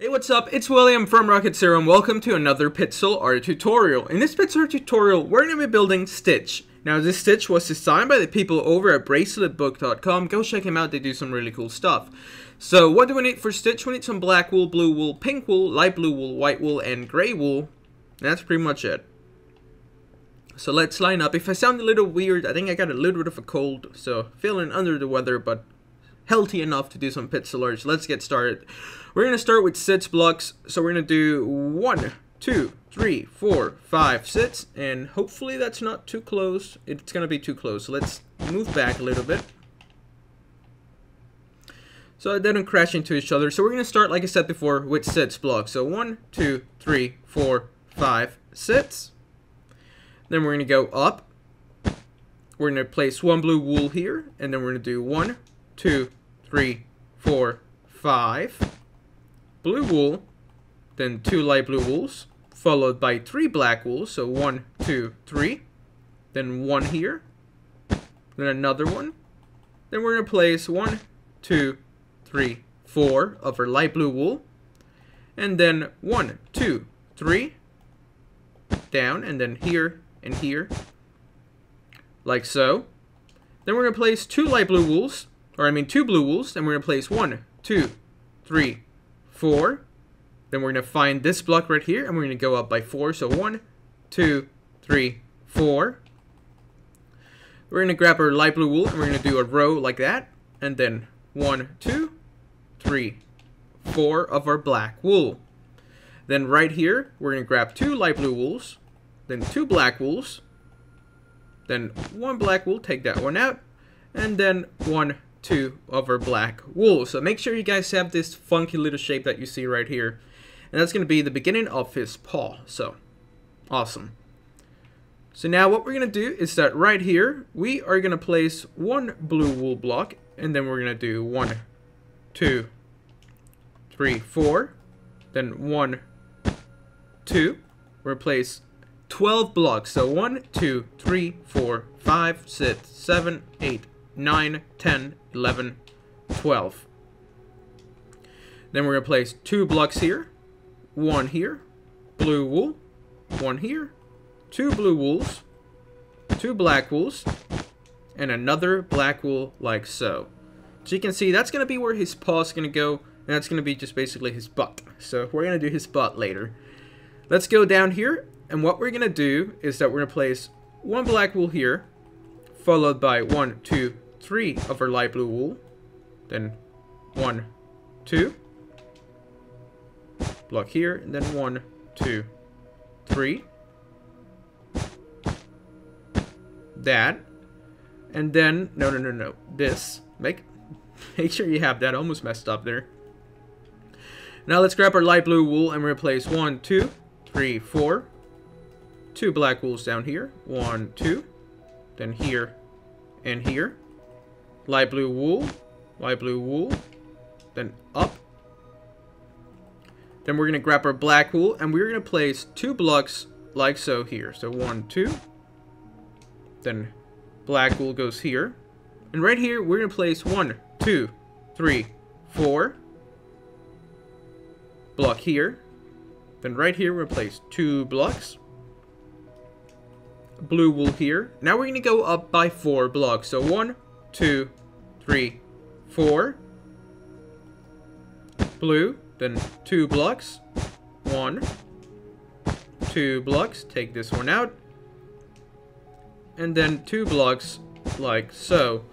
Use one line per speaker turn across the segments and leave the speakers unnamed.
Hey, what's up? It's William from Rocket Zero and welcome to another Pixel art tutorial. In this Pixel art tutorial, we're going to be building Stitch. Now, this Stitch was designed by the people over at braceletbook.com. Go check them out, they do some really cool stuff. So, what do we need for Stitch? We need some black wool, blue wool, pink wool, light blue wool, white wool, and gray wool. And that's pretty much it. So let's line up. If I sound a little weird, I think I got a little bit of a cold, so feeling under the weather, but healthy enough to do some pixel arts. Let's get started. We're going to start with sits blocks. So we're going to do 1, 2, 3, 4, 5 sits. And hopefully that's not too close. It's going to be too close. So let's move back a little bit, so they don't crash into each other. So we're going to start, like I said before, with sits blocks. So 1, 2, 3, 4, 5 sits. Then we're going to go up. We're going to place one blue wool here. And then we're going to do 1, 2, 3, 4, 5 blue wool, then 2 light blue wools, followed by 3 black wools. So 1, 2, 3, then 1 here, then another one. Then we're going to place 1, 2, 3, 4 of our light blue wool, and then 1, 2, 3 down, and then here and here, like so. Then we're going to place 2 light blue wools, or I mean 2 blue wools, and we're going to place 1, 2, 3, 4. Then we're going to find this block right here, and we're going to go up by 4. So 1, 2, 3, 4. We're going to grab our light blue wool, and we're going to do a row like that. And then 1, 2, 3, 4 of our black wool. Then right here, we're going to grab 2 light blue wools, then 2 black wools, then 1 black wool, take that one out, and then 1, 2 of our black wool. So make sure you guys have this funky little shape that you see right here. And that's going to be the beginning of his paw. So, awesome. So now what we're going to do is that right here, we are going to place 1 blue wool block. And then we're going to do 1, 2, 3, 4. Then 1, 2. We're going to place 12 blocks. So 1, 2, 3, 4, 5, 6, 7, 8, 9, 10, 11, 12. Then we're going to place 2 blocks here, 1 here, blue wool, 1 here, 2 blue wools, 2 black wools, and another black wool like so. So you can see that's going to be where his paw is going to go, and that's going to be just basically his butt. So we're going to do his butt later. Let's go down here, and what we're going to do is that we're going to place 1 black wool here, followed by 1, 2, 3 of our light blue wool, then 1, 2, block here, and then 1, 2, 3, that, and then no, this, make sure you have that. Almost messed up there. Now let's grab our light blue wool and replace 1, 2, 3, 4, 2 black wools down here, 1, 2, then here and here, light blue wool, then up. Then we're going to grab our black wool, and we're going to place 2 blocks like so here. So 1, 2, then black wool goes here. And right here, we're going to place 1, 2, 3, 4, block here. Then right here, we're going to place 2 blocks. Blue wool here. Now we're going to go up by 4 blocks. So 1, 2, 3, 4. Blue, then 2 blocks. 1, 2 blocks. Take this one out. And then 2 blocks like so.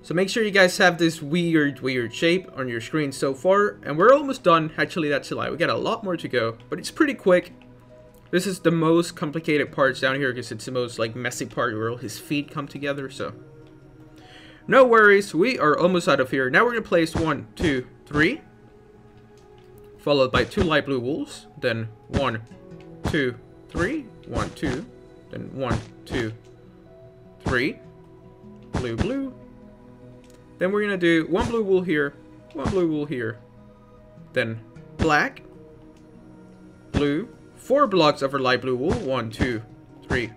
So make sure you guys have this weird shape on your screen so far. And we're almost done. Actually, that's a lie. We got a lot more to go, but it's pretty quick. This is the most complicated parts down here because it's the most like messy part where all his feet come together. So no worries, we are almost out of here. Now we're going to place 1, 2, 3, followed by 2 light blue wools, then 1, 2, 3, 1, 2, then 1, 2, 3, blue, blue. Then we're going to do 1 blue wool here, 1 blue wool here, then black, blue, 4 blocks of our light blue wool, 1, 2, 3,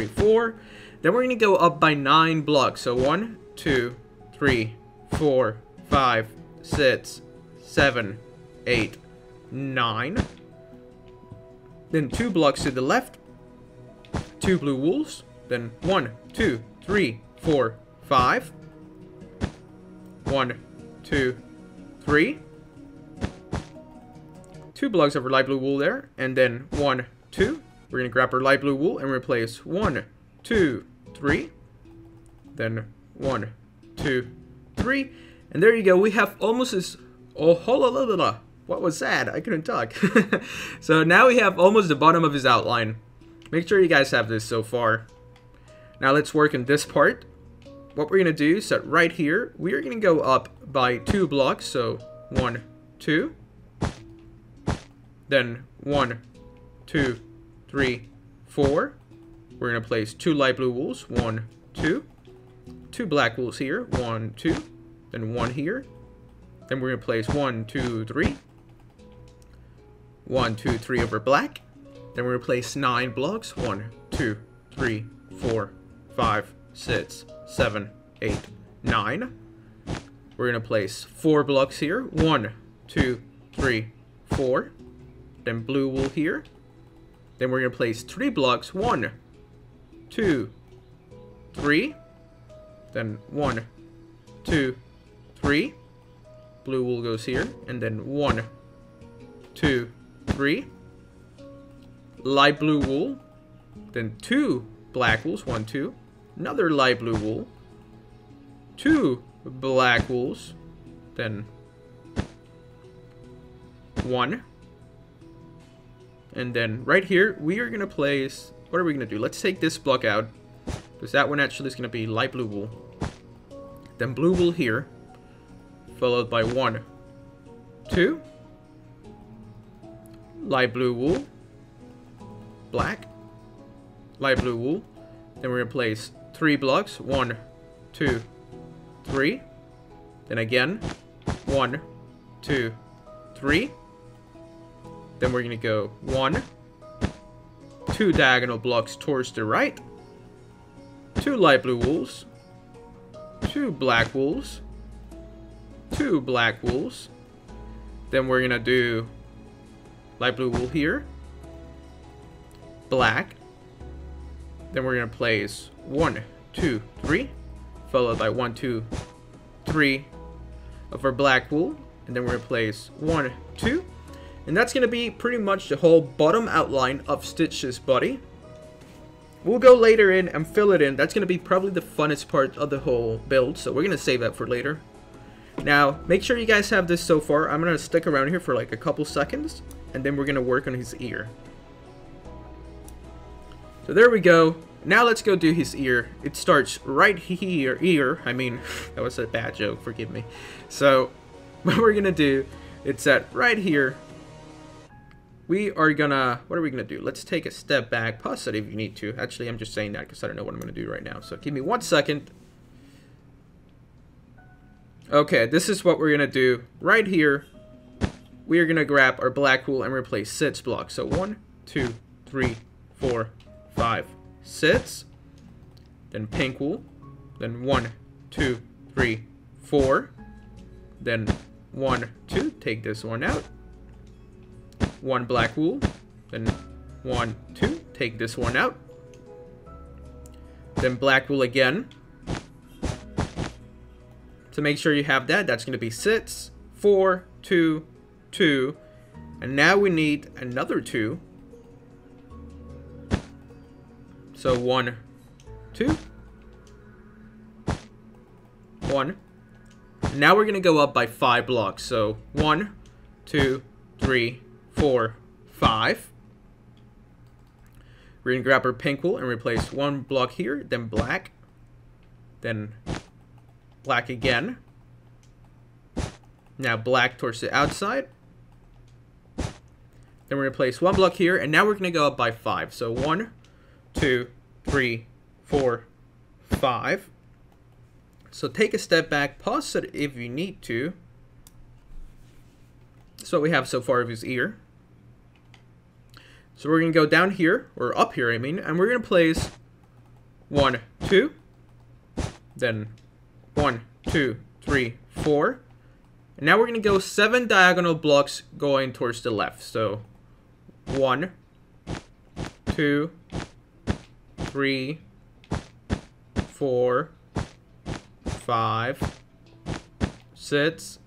4. Then we're going to go up by 9 blocks. So 1, 2, 3, 4, 5, 6, 7, 8, 9. Then 2 blocks to the left. 2 blue wools. Then 1, 2, 3, 4, 5. 1, 2, 3. 2 blocks of our light blue wool there. And then 1, 2. We're going to grab our light blue wool and replace 1, 2, 3. Then 1, 2, 3. And there you go. We have almost as... Oh, what was that? I couldn't talk. So now we have almost the bottom of his outline. Make sure you guys have this so far. Now let's work on this part. What we're going to do is that right here, we are going to go up by 2 blocks. So 1, 2. Then 1, 2, 3, 4. We're going to place 2 light blue wools. 1, 2. 2 black wools here. 1, 2. Then 1 here. Then we're going to place 1, 2, 3. 1, 2, 3 over black. Then we're going to place 9 blocks. 1, 2, 3, 4, 5, 6, 7, 8, 9. We're going to place 4 blocks here. 1, 2, 3, 4. Then blue wool here. Then we're going to place 3 blocks. 1, 2, 3. Then 1, 2, 3. Blue wool goes here. And then 1, 2, 3. Light blue wool. Then 2 black wools. 1, 2. Another light blue wool. 2 black wools. Then 1. And then right here, we are going to place... What are we going to do? Let's take this block out. Because that one actually is going to be light blue wool. Then blue wool here. Followed by 1, 2. Light blue wool. Black. Light blue wool. Then we're going to place 3 blocks. 1, 2, 3. Then again. 1, 2, 3. Then we're going to go 1, 2 diagonal blocks towards the right. 2 light blue wools. 2 black wools. 2 black wools. Then we're going to do light blue wool here. Black. Then we're going to place 1, 2, 3. Followed by 1, 2, 3 of our black wool. And then we're going to place 1, 2. And that's going to be pretty much the whole bottom outline of Stitch's body. We'll go later in and fill it in. That's going to be probably the funnest part of the whole build. So we're going to save that for later. Now, make sure you guys have this so far. I'm going to stick around here for like a couple seconds. And then we're going to work on his ear. So there we go. Now let's go do his ear. It starts right here. That was a bad joke. Forgive me. So what we're going to do, it's at right here. We are gonna, what are we gonna do? Let's take a step back. Pause it if you need to. Actually, I'm just saying that because I don't know what I'm gonna do right now. So give me 1 second. Okay, this is what we're gonna do. Right here, we are gonna grab our black wool and replace 6 blocks. So 1, 2, 3, 4, 5, 6. Then pink wool. Then 1, 2, 3, 4. Then 1, 2. Take this one out. 1 black wool, then 1, 2, take this one out, then black wool again. To make sure you have that, that's going to be 6, 4, 2, 2, and now we need another 2. So 1, 2, 1. Now we're going to go up by 5 blocks. So 1, 2, 3, 4, 5. We're going to grab our pink wool and replace 1 block here, then black, then black again. Now black towards the outside. Then we're going to place 1 block here, and now we're going to go up by 5. So 1, 2, 3, 4, 5. So take a step back, pause it if you need to. That's what we have so far of his ear. So we're going to go down here, or up here, and we're going to place 1, 2, then 1, 2, 3, 4, And now we're going to go 7 diagonal blocks going towards the left. So 1, 2, 3, 4, 5, 6.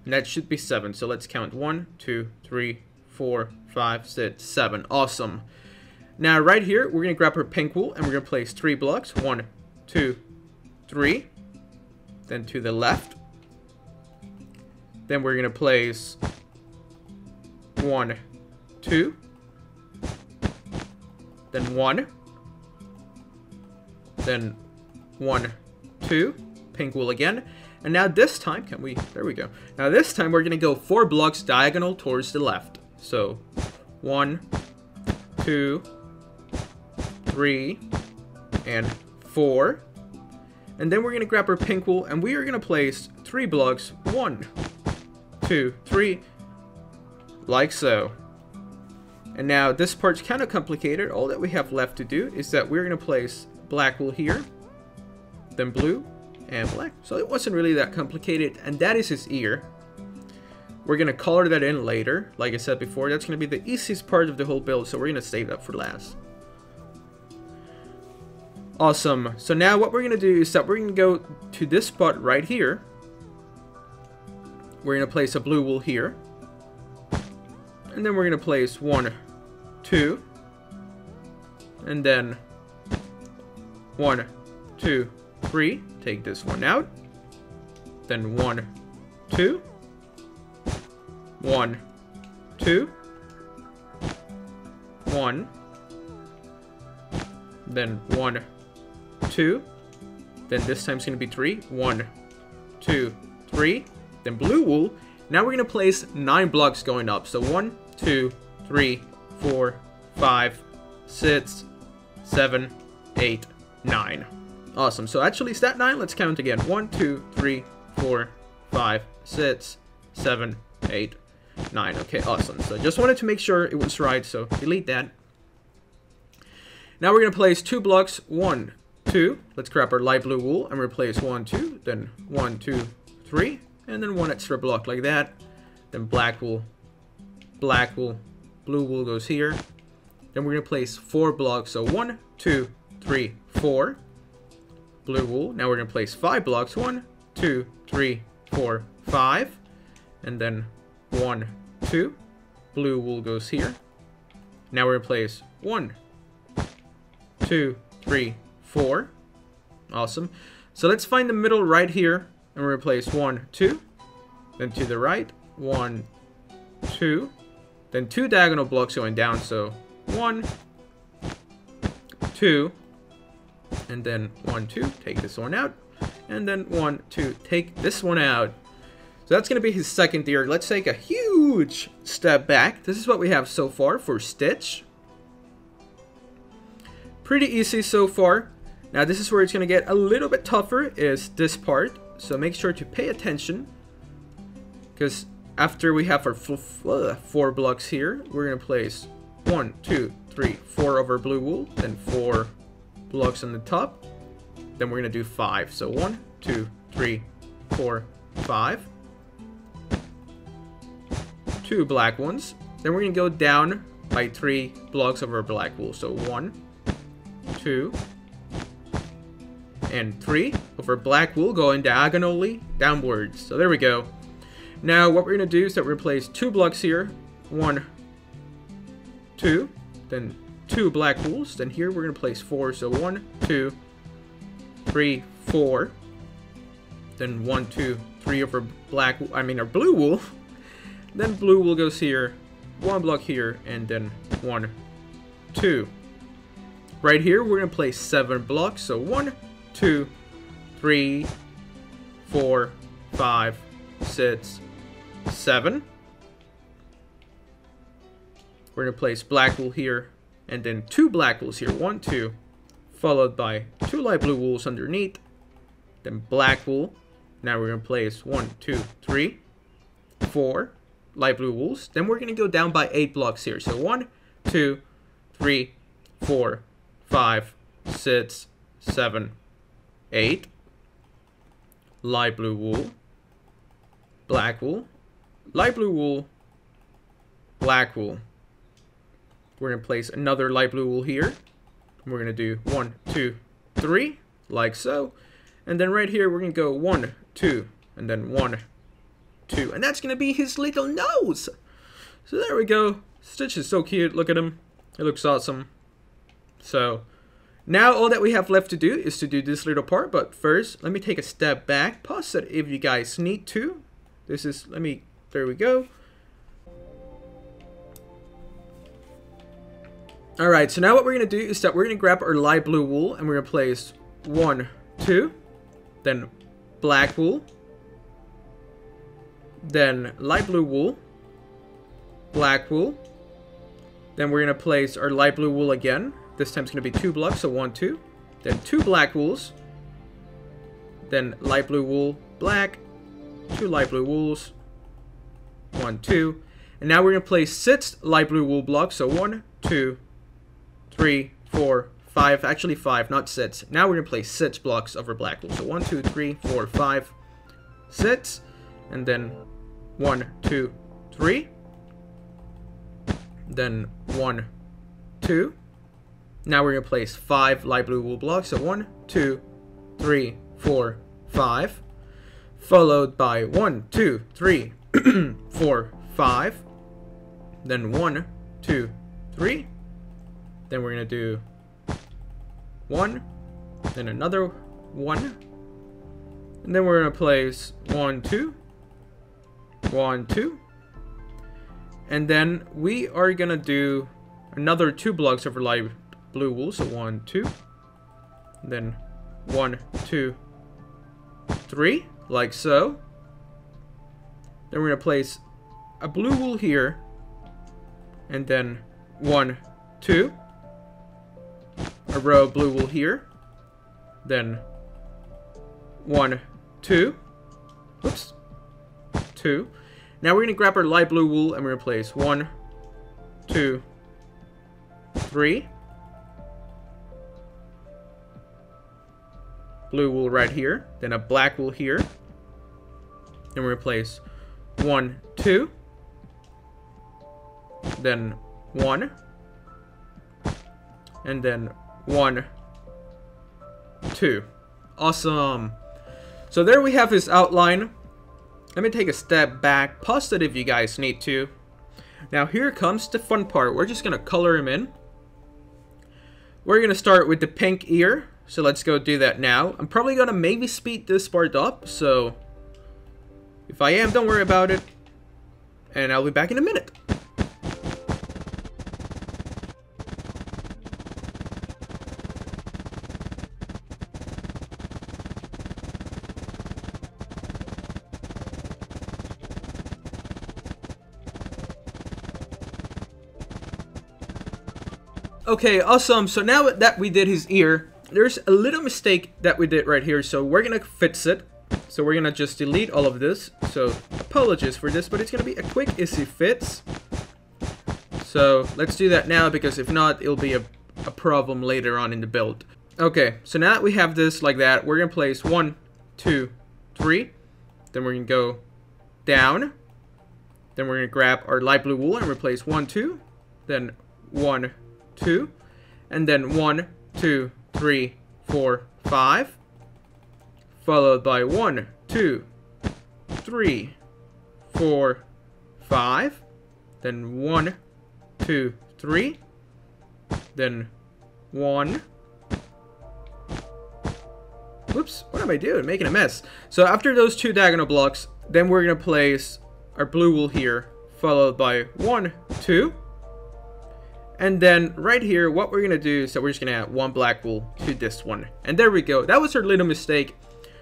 And that should be 7. So let's count 1, 2, 3, 4, 5, 6, 7. Awesome. Now right here, we're going to grab our pink wool and we're going to place 3 blocks. 1, 2, 3. Then to the left. Then we're going to place 1, 2. Then 1. Then 1, 2. Pink wool again. And now this time, there we go. Now this time we're going to go 4 blocks diagonal towards the left. So 1, 2, 3, and 4. And then we're going to grab our pink wool and we are going to place 3 blocks. 1, 2, 3. Like so. And now this part's kind of complicated. All that we have left to do is that we're going to place black wool here. Then blue. And black. So it wasn't really that complicated. And that is his ear. We're going to color that in later. Like I said before, that's going to be the easiest part of the whole build. So we're going to save that for last. Awesome. So now what we're going to do is that we're going to go to this spot right here. We're going to place a blue wool here. And then we're going to place 1, 2. And then 1, 2, 3. Take this one out. Then 1, 2. 1, 2. 1. Then 1, 2. Then this time's going to be 3. 1, 2, 3. Then blue wool. Now we're going to place 9 blocks going up. So 1, 2, 3, 4, 5, 6, 7, 8, 9. Awesome. So actually, it's that 9. Let's count again. 1, 2, 3, 4, 5, 6, 7, 8, 9. Okay, awesome. So I just wanted to make sure it was right. So delete that. Now we're going to place 2 blocks. 1, 2. Let's grab our light blue wool and replace 1, 2. Then 1, 2, 3. And then 1 extra block like that. Then black wool. Black wool. Blue wool goes here. Then we're going to place 4 blocks. So 1, 2, 3, 4. Blue wool. Now we're going to place 5 blocks. 1, 2, 3, 4, 5. And then 1, 2. Blue wool goes here. Now we're going to place 1, 2, 3, 4. Awesome. So let's find the middle right here. And we're going to place 1, 2. Then to the right. 1, 2. Then 2 diagonal blocks going down. So 1, 2. And then 1, 2, take this one out. And then 1, 2, take this one out. So that's going to be his second ear. Let's take a huge step back. This is what we have so far for Stitch. Pretty easy so far. Now this is where it's going to get a little bit tougher, is this part. So make sure to pay attention. Because after we have our 4 blocks here, we're going to place 1, 2, 3, 4 of our blue wool. Then 4 blocks on the top. Then we're going to do 5. So 1, 2, 3, 4, 5. 2 black ones. Then we're going to go down by 3 blocks of our black wool. So 1, 2, and 3 of our black wool going diagonally downwards. So there we go. Now what we're going to do is that we're going to place 2 blocks here. 1, 2. Then 2 black wools. Then here we're going to place 4. So 1, 2, 3, 4. Then 1, 2, 3 of our our blue wool. Then blue wool goes here. 1 block here. And then 1, 2. Right here we're going to place 7 blocks. So 1, 2, 3, 4, 5, 6, 7. We're going to place black wool here. And then 2 black wools here. 1, 2. Followed by 2 light blue wools underneath. Then black wool. Now we're going to place 1, 2, 3, 4 light blue wools. Then we're going to go down by 8 blocks here. So 1, 2, 3, 4, 5, 6, 7, 8. light blue wool, black wool, light blue wool, black wool. We're going to place another light blue wool here. We're going to do 1, 2, 3, like so. And then right here, we're going to go 1, 2, and then 1, 2. And that's going to be his little nose. So there we go. Stitch is so cute. Look at him. It looks awesome. So now all that we have left to do is to do this little part. But first, let me take a step back. Pause it if you guys need to. There we go. Alright, so now what we're going to do is that we're going to grab our light blue wool and we're going to place 1, 2, then black wool, then light blue wool, black wool, then we're going to place our light blue wool again. This time it's going to be 2 blocks, so 1, 2, then 2 black wools, then light blue wool, black, 2 light blue wools, 1, 2, and now we're going to place 6 light blue wool blocks, so 1, 2, 3, 4, 5, actually 5, not 6. Now we're going to place 6 blocks of our black wool. So 1, 2, 3, 4, 5, 6. And then 1, 2, 3. Then 1, 2. Now we're going to place 5 light blue wool blocks. So 1, 2, 3, 4, 5. Followed by 1, 2, 3, 4, 5. Then 1, 2, 3. Then we're going to do 1, then another 1, and then we're going to place 1, 2, 1, 2, and then we are going to do another 2 blocks of our light blue wool, so 1, 2, then 1, 2, 3, like so. Then we're going to place a blue wool here, and then 1, 2, a row of blue wool here, then 1, 2, oops, 2. Now we're going to grab our light blue wool and we're going to place 1, 2, 3, blue wool right here, then a black wool here, then we're going to place 1, 2, then 1, and then 1, 2. Awesome. So there we have his outline. Let me take a step back. Pause it if you guys need to. Now here comes the fun part. We're just going to color him in. We're going to start with the pink ear. So let's go do that now. I'm probably going to maybe speed this part up. So if I am, don't worry about it. And I'll be back in a minute. Okay, awesome. So now that we did his ear, there's a little mistake that we did right here. So we're going to fix it. So we're going to just delete all of this. So apologies for this, but it's going to be a quick, easy fix. So let's do that now, because if not, it'll be a problem later on in the build. Okay, so now that we have this like that, we're going to place 1, 2, 3. Then we're going to go down. Then we're going to grab our light blue wool and replace 1, 2. Then 1, 2, and then 1, 2, 3, 4, 5, followed by 1, 2, 3, 4, 5, then 1, 2, 3, then 1. Whoops, what am I doing? Making a mess. So after those 2 diagonal blocks, then we're going to place our blue wool here, followed by 1, 2. And then right here, what we're going to do is that we're just going to add 1 black wool to this one. And there we go. That was our little mistake.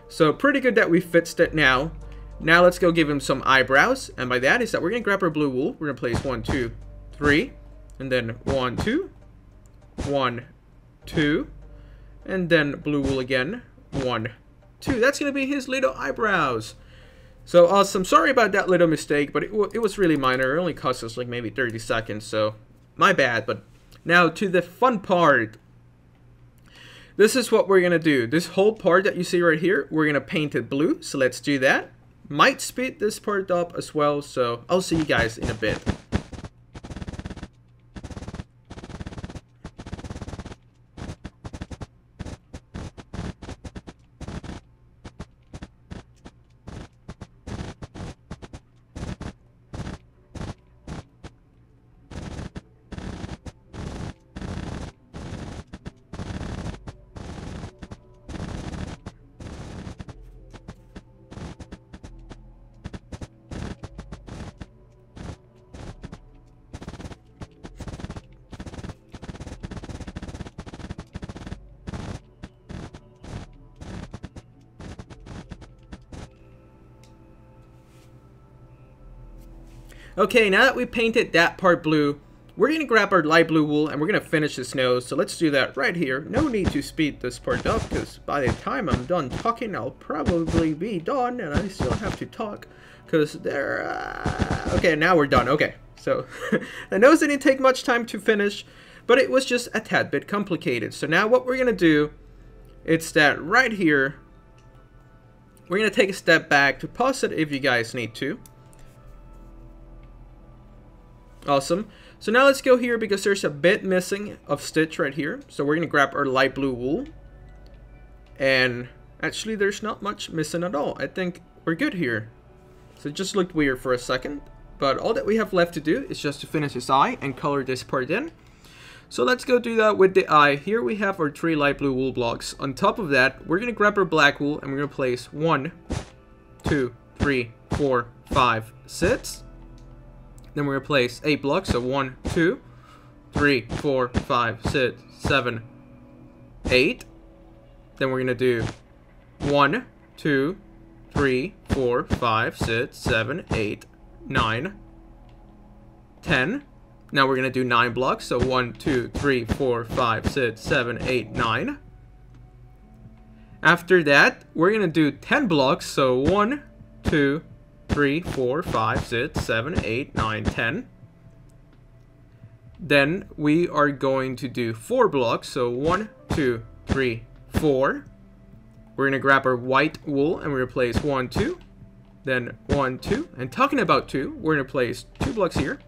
So pretty good that we fixed it now. Now let's go give him some eyebrows. And by that is that we're going to grab our blue wool. We're going to place 1, 2, 3. And then 1, 2. 1, 2. And then blue wool again. 1, 2. That's going to be his little eyebrows. So awesome. Sorry about that little mistake, but it was really minor. It only cost us like maybe 30 seconds. So my bad. But now to the fun part. this is what we're gonna do. This whole part that you see right here, we're gonna paint it blue. So let's do that. Might speed this part up as well, so I'll see you guys in a bit. Okay, now that we painted that part blue, we're going to grab our light blue wool and we're going to finish his nose. So let's do that right here. No need to speed this part up because by the time I'm done talking, I'll probably be done. And I still have to talk because they're... Okay, now we're done. Okay, so the nose didn't take much time to finish, but it was just a tad bit complicated. So now what we're going to do, it's that right here, we're going to take a step back to pause it if you guys need to. Awesome. So now let's go here because there's a bit missing of stitch right here. So we're going to grab our light blue wool. And actually there's not much missing at all. I think we're good here. So it just looked weird for a second. But all that we have left to do is just to finish his eye and color this part in. So let's go do that with the eye. Here we have our 3 light blue wool blocks. On top of that, we're going to grab our black wool and we're going to place 1, 2, 3, 4, 5, 6. Then we're going to place 8 blocks, so 1, 2, 3, 4, 5, 6, 7, 8. Then we're going to do 1, 2, 3, 4, 5, 6, 7, 8, 9, 10. Now we're going to do 9 blocks, so 1, 2, 3, 4, 5, 6, 7, 8, 9. After that, we're going to do 10 blocks, so 1, 2, 3, 4, 5, 6, 7, 8, 9, 10. Then we are going to do 4 blocks. So 1, 2, 3, 4. We're going to grab our white wool and we replace 1, 2. Then 1, 2. And talking about 2, we're going to place 2 blocks here.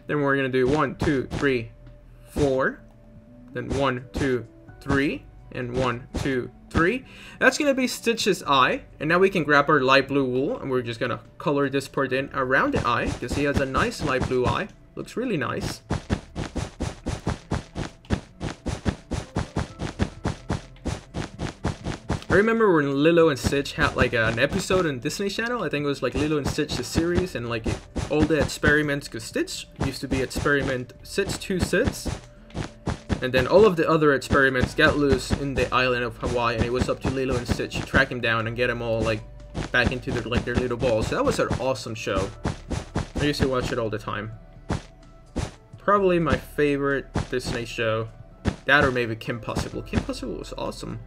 Then we're going to do 1, 2, 3, 4. Then 1, 2, 3. And 1, 2, 3. That's going to be Stitch's eye. And now we can grab our light blue wool and we're just going to color this part in around the eye because he has a nice light blue eye. Looks really nice. I remember when Lilo and Stitch had like an episode on Disney Channel. I think it was like Lilo and Stitch the series and like all the experiments, because Stitch used to be experiment Sits 2 Sits. And then all of the other experiments got loose in the island of Hawaii, and it was up to Lilo and Stitch to track him down and get them all like back into their their little balls. So that was an awesome show. I used to watch it all the time. Probably my favorite Disney show. That or maybe Kim Possible. Kim Possible was awesome.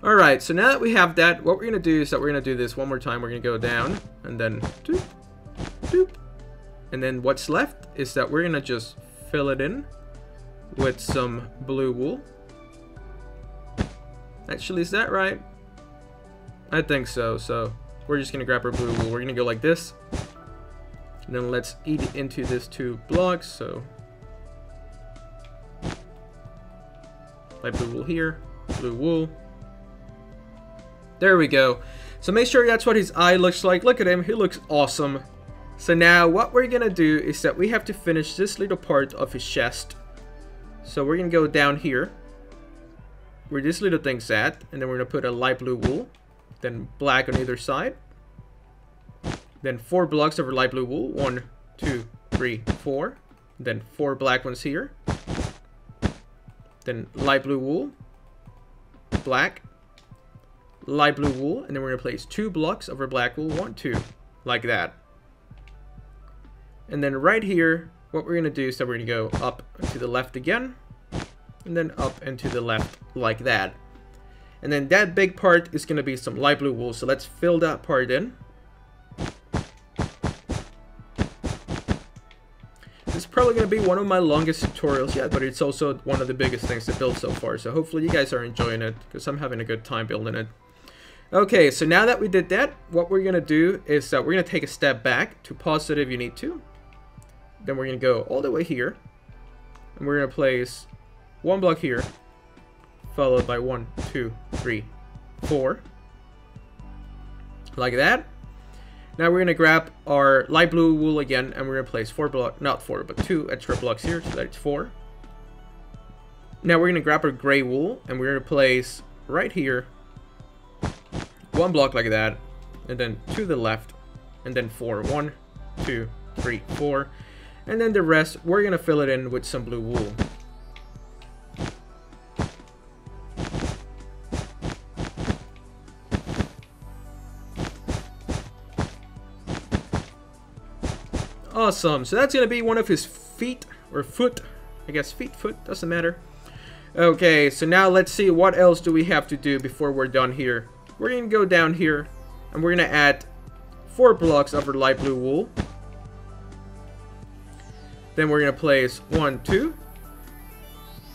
Alright, so now that we have that, what we're going to do is that we're going to do this one more time. We're going to go down, and then doop, doop. And then what's left is that we're going to just fill it in with some blue wool. Actually, is that right? I think so. So we're just going to grab our blue wool. We're going to go like this. And then let's eat it into this 2 blocks. So light blue wool here, blue wool. There we go. So make sure that's what his eye looks like. Look at him. He looks awesome. So now what we're going to do is that we have to finish this little part of his chest. So we're going to go down here where this little thing's at. And then we're going to put a light blue wool. Then black on either side. Then 4 blocks of our light blue wool. 1, 2, 3, 4. Then 4 black ones here. Then light blue wool. Black. Light blue wool. And then we're going to place 2 blocks of our black wool. 1, 2. Like that. And then right here, what we're going to do is that we're going to go up and to the left again. And then up and to the left like that. And then that big part is going to be some light blue wool. So let's fill that part in. This probably going to be one of my longest tutorials yet, but it's also one of the biggest things to build so far. So hopefully you guys are enjoying it, because I'm having a good time building it. Okay, so now that we did that, what we're going to do is that we're going to take a step back to positive you need to. Then we're going to go all the way here. And we're going to place one block here, followed by 1, 2, 3, 4. Like that. Now we're going to grab our light blue wool again, and we're going to place 2 extra blocks here, so that it's 4. Now we're going to grab our gray wool, and we're going to place right here, 1 block like that, and then to the left, and then 4. 1, 2, 3, 4. And then the rest, we're going to fill it in with some blue wool. Awesome. So that's going to be one of his feet, or foot. I guess feet, foot, doesn't matter. Okay, so now let's see what else do we have to do before we're done here. We're going to go down here, and we're going to add 4 blocks of our light blue wool. Then we're going to place 1, 2,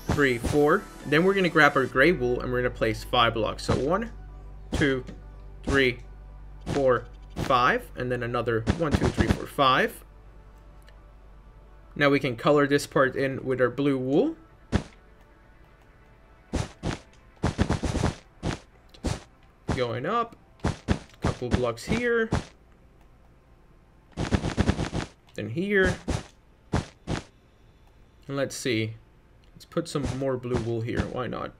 3, 4. Then we're going to grab our gray wool, and we're going to place 5 blocks. So 1, 2, 3, 4, 5. And then another 1, 2, 3, 4, 5. Now we can color this part in with our blue wool. Just going up. A couple blocks here. Then here. And let's see. Let's put some more blue wool here. Why not?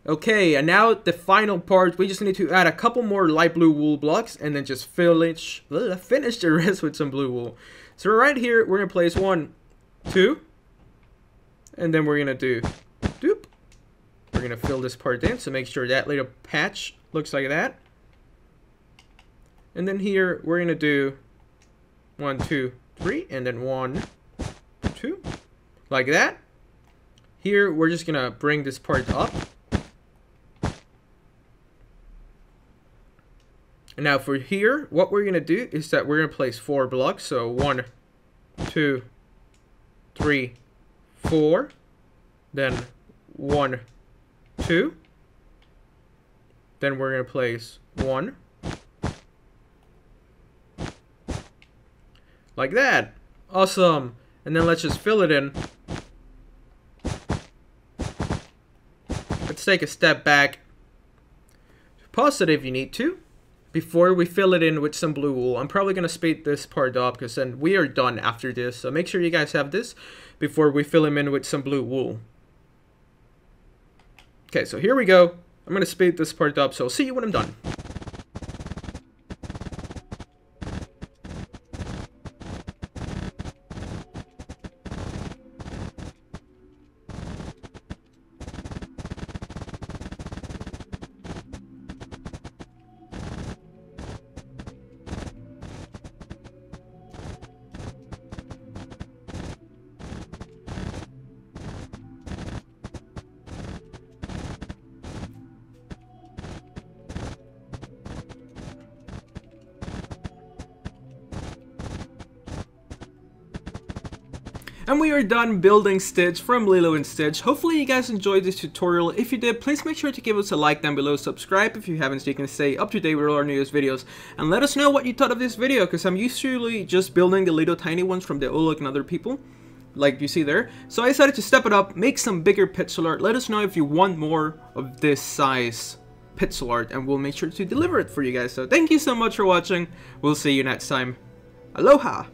Okay, and now the final part. We just need to add a couple more light blue wool blocks, and then just finish the rest with some blue wool. So right here, we're going to place 1, 2. And then we're going to do doop. We're going to fill this part in, so make sure that little patch looks like that. And then here, we're going to do 1, 2, 3, and then 1, 2, like that. Here, we're just going to bring this part up. And now for here, what we're going to do is that we're going to place 4 blocks. So 1, 2, 3, 4. Then 1, 2. Then we're going to place 1. Like that. Awesome. And then let's just fill it in. Let's take a step back. Pause it if you need to. Before we fill it in with some blue wool. I'm probably going to speed this part up, because then we are done after this. So make sure you guys have this before we fill him in with some blue wool. Okay, so here we go. I'm going to speed this part up, so I'll see you when I'm done. And we are done building Stitch from Lilo and Stitch. Hopefully you guys enjoyed this tutorial. If you did, please make sure to give us a like down below, subscribe if you haven't so you can stay up to date with all our newest videos. And let us know what you thought of this video, because I'm usually just building the little tiny ones from the Olog and other people, like you see there. So I decided to step it up, make some bigger pixel art. Let us know if you want more of this size pixel art, and we'll make sure to deliver it for you guys. So thank you so much for watching. We'll see you next time. Aloha!